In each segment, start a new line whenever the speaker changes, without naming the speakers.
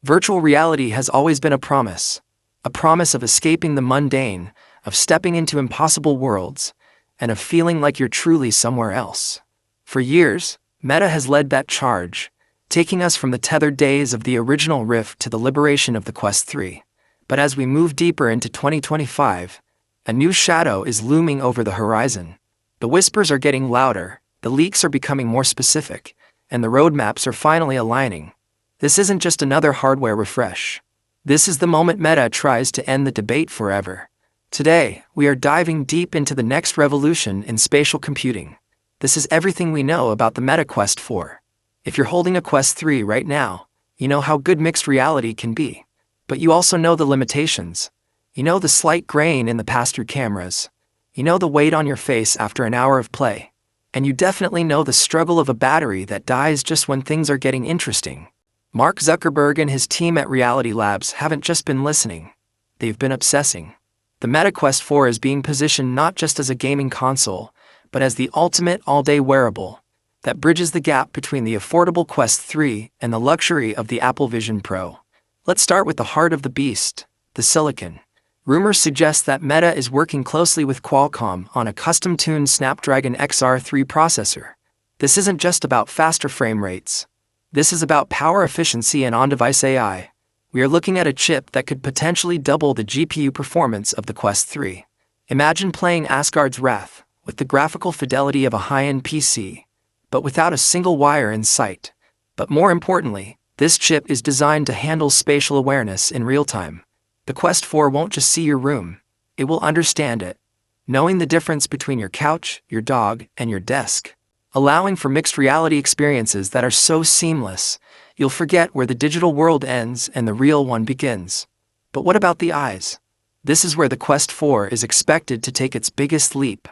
Virtual reality has always been a promise of escaping the mundane, of stepping into impossible worlds, and of feeling like you're truly somewhere else. For years, Meta has led that charge, taking us from the tethered days of the original Rift to the liberation of the Quest 3. But as we move deeper into 2025, a new shadow is looming over the horizon. The whispers are getting louder, the leaks are becoming more specific, and the roadmaps are finally aligning. This isn't just another hardware refresh. This is the moment Meta tries to end the debate forever. Today, we are diving deep into the next revolution in spatial computing. This is everything we know about the Meta Quest 4. If you're holding a Quest 3 right now, you know how good mixed reality can be. But you also know the limitations. You know the slight grain in the pass-through cameras. You know the weight on your face after an hour of play. And you definitely know the struggle of a battery that dies just when things are getting interesting. Mark Zuckerberg and his team at Reality Labs haven't just been listening. They've been obsessing. The Meta Quest 4 is being positioned not just as a gaming console, but as the ultimate all-day wearable that bridges the gap between the affordable Quest 3 and the luxury of the Apple Vision Pro. Let's start with the heart of the beast, the silicon. Rumors suggest that Meta is working closely with Qualcomm on a custom-tuned Snapdragon XR3 processor. This isn't just about faster frame rates. This is about power efficiency and on-device AI. We are looking at a chip that could potentially double the GPU performance of the Quest 3. Imagine playing Asgard's Wrath with the graphical fidelity of a high-end PC, but without a single wire in sight. But more importantly, this chip is designed to handle spatial awareness in real time. The Quest 4 won't just see your room, it will understand it, knowing the difference between your couch, your dog, and your desk, allowing for mixed reality experiences that are so seamless, you'll forget where the digital world ends and the real one begins. But what about the eyes? This is where the Quest 4 is expected to take its biggest leap.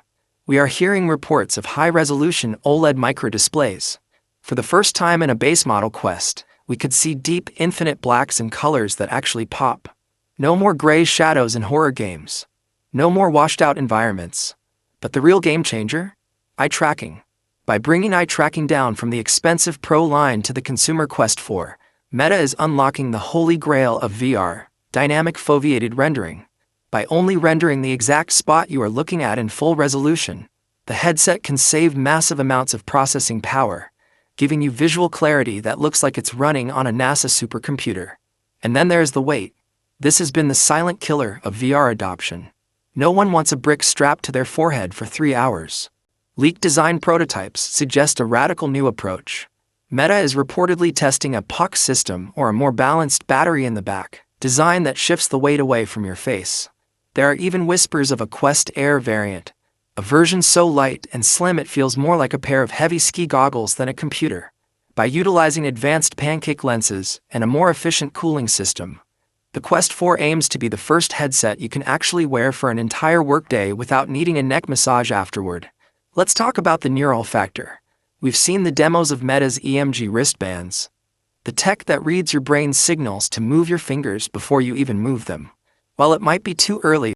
We are hearing reports of high-resolution OLED microdisplays. For the first time in a base model Quest, we could see deep, infinite blacks and colors that actually pop. No more gray shadows in horror games. No more washed-out environments. But the real game changer? Eye tracking. By bringing eye tracking down from the expensive Pro line to the consumer Quest 4, Meta is unlocking the holy grail of VR, dynamic foveated rendering. By only rendering the exact spot you are looking at in full resolution, the headset can save massive amounts of processing power, giving you visual clarity that looks like it's running on a NASA supercomputer. And then there's the weight. This has been the silent killer of VR adoption. No one wants a brick strapped to their forehead for 3 hours. Leaked design prototypes suggest a radical new approach. Meta is reportedly testing a puck system or a more balanced battery in the back, design that shifts the weight away from your face. There are even whispers of a Quest Air variant, a version so light and slim it feels more like a pair of heavy ski goggles than a computer. By utilizing advanced pancake lenses and a more efficient cooling system, the Quest 4 aims to be the first headset you can actually wear for an entire workday without needing a neck massage afterward. Let's talk about the neural factor. We've seen the demos of Meta's EMG wristbands, the tech that reads your brain's signals to move your fingers before you even move them. While it might be too early